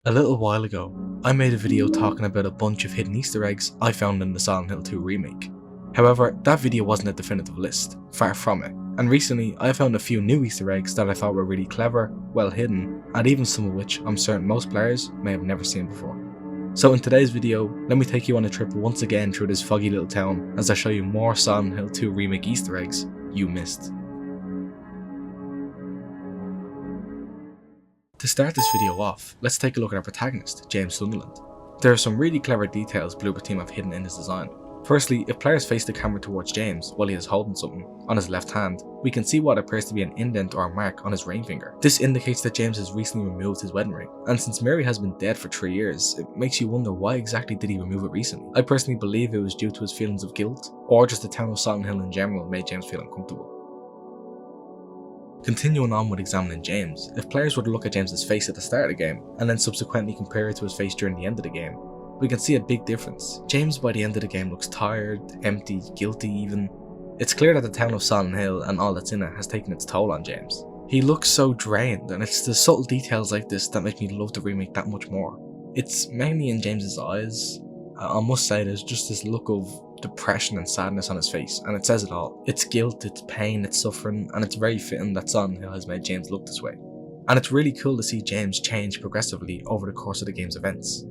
A little while ago, I made a video talking about a bunch of hidden Easter eggs I found in the Silent Hill 2 remake. However, that video wasn't a definitive list, far from it, and recently I found a few new Easter eggs that I thought were really clever, well hidden, and even some of which I'm certain most players may have never seen before. So in today's video, let me take you on a trip once again through this foggy little town as I show you more Silent Hill 2 remake Easter eggs you missed. To start this video off, let's take a look at our protagonist, James Sunderland. There are some really clever details Bloober Team have hidden in his design. Firstly, if players face the camera towards James while he is holding something on his left hand, we can see what appears to be an indent or a mark on his ring finger. This indicates that James has recently removed his wedding ring, and since Mary has been dead for 3 years, it makes you wonder why exactly did he remove it recently. I personally believe it was due to his feelings of guilt, or just the town of Silent Hill in general made James feel uncomfortable. Continuing on with examining James, if players were to look at James's face at the start of the game, and then subsequently compare it to his face during the end of the game, we can see a big difference. James by the end of the game looks tired, empty, guilty even. It's clear that the town of Silent Hill and all that's in it has taken its toll on James. He looks so drained, and it's the subtle details like this that make me love the remake that much more. It's mainly in James's eyes. I must say there's just this look of depression and sadness on his face, and it says it all. It's guilt, it's pain, it's suffering, and it's very fitting that Silent Hill has made James look this way. And it's really cool to see James change progressively over the course of the game's events.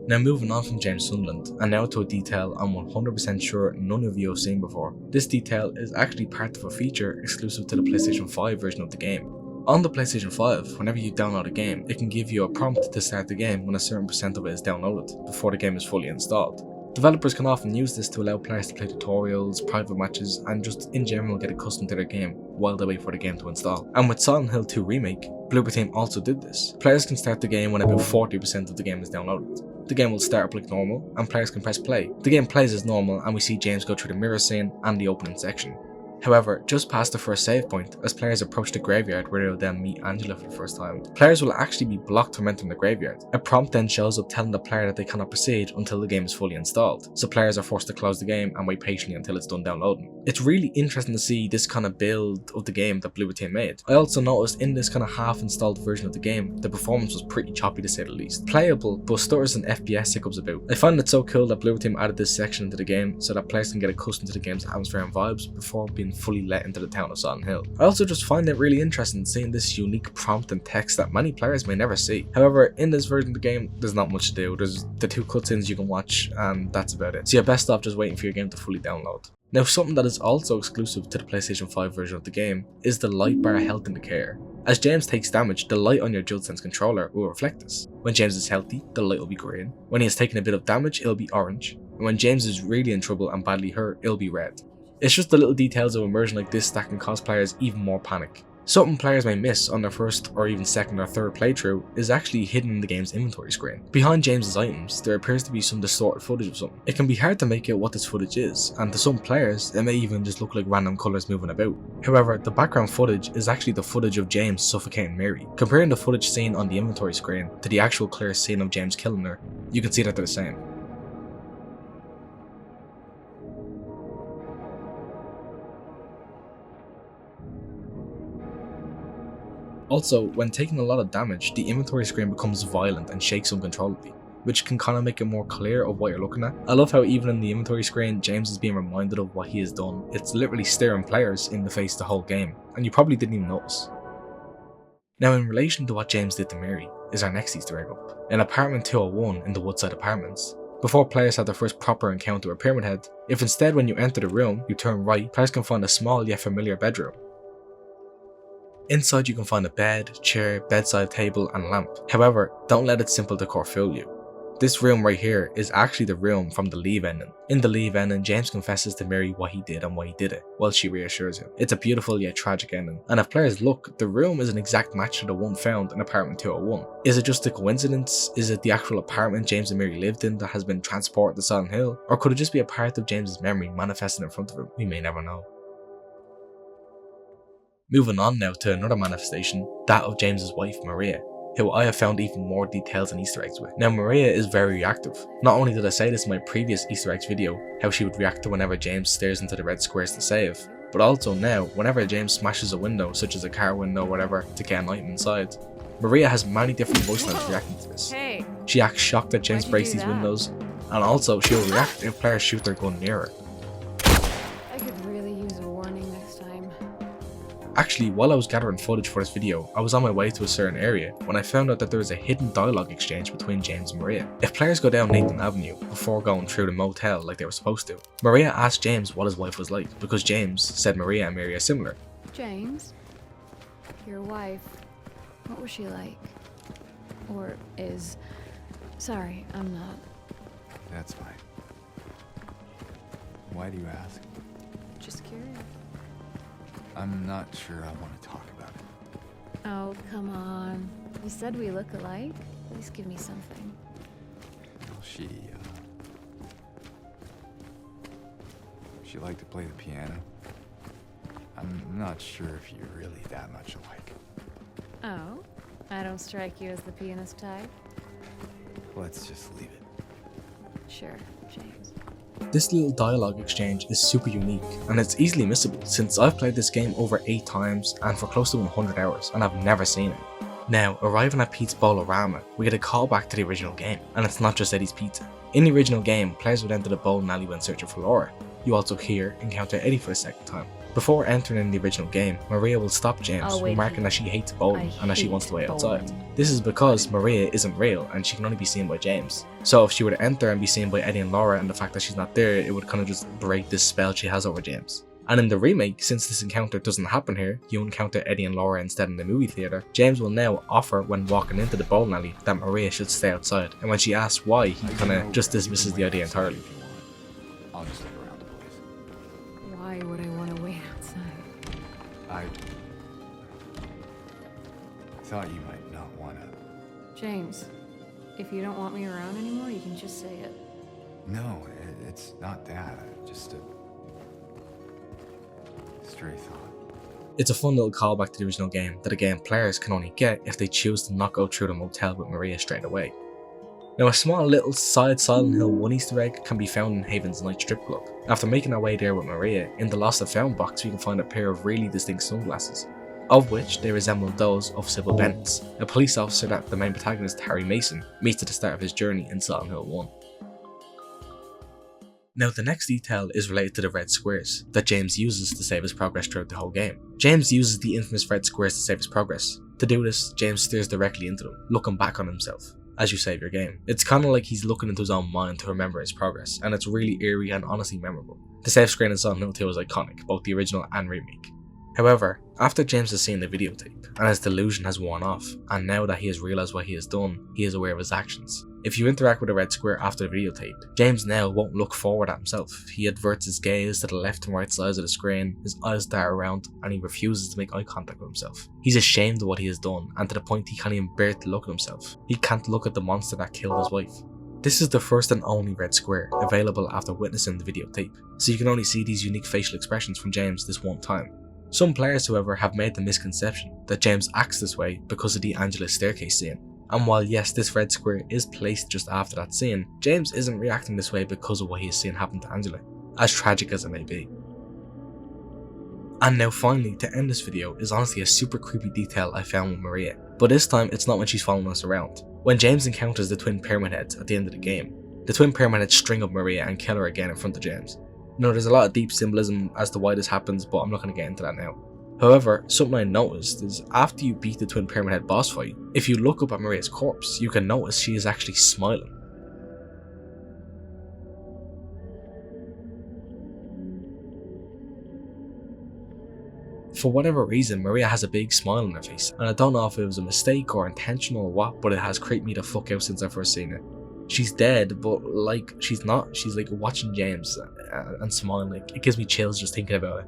Now moving on from James Sunderland, and now to a detail I'm 100% sure none of you have seen before. This detail is actually part of a feature exclusive to the PlayStation 5 version of the game. On the PlayStation 5, whenever you download a game, it can give you a prompt to start the game when a certain percent of it is downloaded, before the game is fully installed. Developers can often use this to allow players to play tutorials, private matches, and just in general get accustomed to their game while they wait for the game to install. And with Silent Hill 2 Remake, Bloober Team also did this. Players can start the game when about 40% of the game is downloaded. The game will start up like normal, and players can press play. The game plays as normal, and we see James go through the mirror scene and the opening section. However, just past the first save point, as players approach the graveyard where they'll then meet Angela for the first time, players will actually be blocked from entering the graveyard. A prompt then shows up telling the player that they cannot proceed until the game is fully installed, so players are forced to close the game and wait patiently until it's done downloading. It's really interesting to see this kind of build of the game that Bloober Team made. I also noticed in this kind of half-installed version of the game, the performance was pretty choppy to say the least. Playable, but stutters and FPS hiccups about. I find it so cool that Bloober Team added this section into the game so that players can get accustomed to the game's atmosphere and vibes before being fully let into the town of Silent Hill. I also just find it really interesting seeing this unique prompt and text that many players may never see. However, in this version of the game, there's not much to do. There's the 2 cutscenes you can watch, and that's about it. So you're best off just waiting for your game to fully download. Now, something that is also exclusive to the PlayStation 5 version of the game is the light bar health indicator. As James takes damage, the light on your DualSense controller will reflect this. When James is healthy, the light will be green. When he has taken a bit of damage, it'll be orange. And when James is really in trouble and badly hurt, it'll be red. It's just the little details of immersion like this that can cause players even more panic. Something players may miss on their first or even second or third playthrough is actually hidden in the game's inventory screen. Behind James's items, there appears to be some distorted footage of something. It can be hard to make out what this footage is, and to some players, it may even just look like random colours moving about. However, the background footage is actually the footage of James suffocating Mary. Comparing the footage seen on the inventory screen to the actual clear scene of James killing her, you can see that they're the same. Also, when taking a lot of damage, the inventory screen becomes violent and shakes uncontrollably, which can kind of make it more clear of what you're looking at. I love how even in the inventory screen, James is being reminded of what he has done. It's literally staring players in the face the whole game, and you probably didn't even notice. Now, in relation to what James did to Mary, is our next Easter egg up. In apartment 201 in the Woodside Apartments, before players have their first proper encounter with Pyramid Head, if instead when you enter the room, you turn right, players can find a small yet familiar bedroom. Inside you can find a bed, chair, bedside table and lamp. However, don't let its simple decor fool you. This room right here is actually the room from the leave ending. In the leave ending, James confesses to Mary what he did and why he did it, while she reassures him. It's a beautiful yet tragic ending, and if players look, the room is an exact match to the one found in apartment 201. Is it just a coincidence? Is it the actual apartment James and Mary lived in that has been transported to Silent Hill? Or could it just be a part of James's memory manifesting in front of him? We may never know. Moving on now to another manifestation, that of James's wife Maria, who I have found even more details and Easter eggs with. Now Maria is very reactive. Not only did I say this in my previous Easter eggs video, how she would react to whenever James stares into the red squares to save, but also now, whenever James smashes a window, such as a car window or whatever, to get an item inside, Maria has many different voice lines reacting to this. Hey, She acts shocked that James why'd you breaks do these that? windows, and also she'll react if players shoot their gun near her. I could really use a warning next time. Actually, while I was gathering footage for this video, I was on my way to a certain area when I found out that there was a hidden dialogue exchange between James and Maria. If players go down Nathan Avenue before going through the motel like they were supposed to, Maria asked James what his wife was like because James said Maria and Mary are similar. James, your wife, what was she like? Or is... Sorry, I'm not. That's fine. Why do you ask? Just curious. I'm not sure I want to talk about it. Oh, come on. You said we look alike? At least give me something. Well, she liked to play the piano. I'm not sure if you're really that much alike. Oh? I don't strike you as the pianist type? Let's just leave it. Sure, James. This little dialogue exchange is super unique and it's easily missable since I've played this game over 8 times and for close to 100 hours and I've never seen it. Now, arriving at Pete's Bowl-O-Rama, we get a callback to the original game, and it's not just Eddie's Pizza. In the original game, players would enter the bowling alley when searching for Laura. You also here encounter Eddie for the second time. Before entering in the original game, Maria will stop James, remarking that she hates bowling and that she wants to wait outside. This is because Maria isn't real and she can only be seen by James. So if she were to enter and be seen by Eddie and Laura and the fact that she's not there, it would kind of just break this spell she has over James. And in the remake, since this encounter doesn't happen here, you encounter Eddie and Laura instead in the movie theatre, James will now offer when walking into the bowling alley that Maria should stay outside, and when she asks why, he kinda just dismisses the idea entirely. I'll just look around the place. Why would I want to wait outside? I thought you might not want to. James, if you don't want me around anymore, you can just say it. No, it's not that. Just a stray thought. It's a fun little callback to the original game that again players can only get if they choose to not go through the motel with Maria straight away. Now a small little side Silent Hill 1 Easter egg can be found in Haven's night strip club. After making our way there with Maria, in the Lost and Found box we can find a pair of really distinct sunglasses, of which they resemble those of Sybil Bennett's, a police officer that the main protagonist Harry Mason meets at the start of his journey in Silent Hill 1. Now the next detail is related to the red squares that James uses to save his progress throughout the whole game. James uses the infamous red squares to save his progress. To do this, James stares directly into them, looking back on himself as you save your game. It's kinda like he's looking into his own mind to remember his progress, and it's really eerie and honestly memorable. The save screen in Silent Hill 2 is iconic, both the original and remake. However, after James has seen the videotape, and his delusion has worn off, and now that he has realised what he has done, he is aware of his actions. If you interact with a red square after the videotape, James now won't look forward at himself. He averts his gaze to the left and right sides of the screen, his eyes dart around, and he refuses to make eye contact with himself. He's ashamed of what he has done, and to the point he can't even bear to look at himself. He can't look at the monster that killed his wife. This is the first and only red square available after witnessing the videotape, so you can only see these unique facial expressions from James this one time. Some players, however, have made the misconception that James acts this way because of the Angela's staircase scene. And while yes, this red square is placed just after that scene, James isn't reacting this way because of what he has seen happen to Angela, as tragic as it may be. And now finally, to end this video, is honestly a super creepy detail I found with Maria, but this time it's not when she's following us around. When James encounters the twin Pyramid Heads at the end of the game, the twin Pyramid Heads string up Maria and kill her again in front of James. Now there's a lot of deep symbolism as to why this happens, but I'm not going to get into that now. However, something I noticed is after you beat the Twin Pyramid Head boss fight, if you look up at Maria's corpse, you can notice she is actually smiling. For whatever reason, Maria has a big smile on her face, and I don't know if it was a mistake or intentional or what, but it has creeped me the fuck out since I first seen it. She's dead, but like, she's not. She's like watching James and smiling. Like, it gives me chills just thinking about it.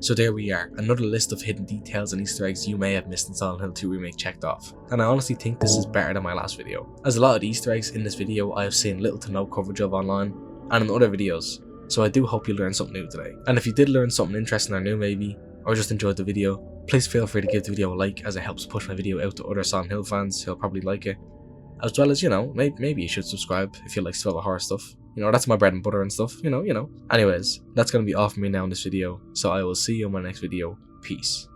So there we are, another list of hidden details and Easter eggs you may have missed in Silent Hill 2 Remake checked off. And I honestly think this is better than my last video, as a lot of the Easter eggs in this video I have seen little to no coverage of online and in other videos, so I do hope you learned something new today. And if you did learn something interesting or new maybe, or just enjoyed the video, please feel free to give the video a like as it helps push my video out to other Silent Hill fans who'll probably like it. As well as, you know, maybe you should subscribe if you like survival horror stuff. You know, that's my bread and butter and stuff, you know. Anyways, that's gonna be all for me now in this video, so I will see you in my next video. Peace.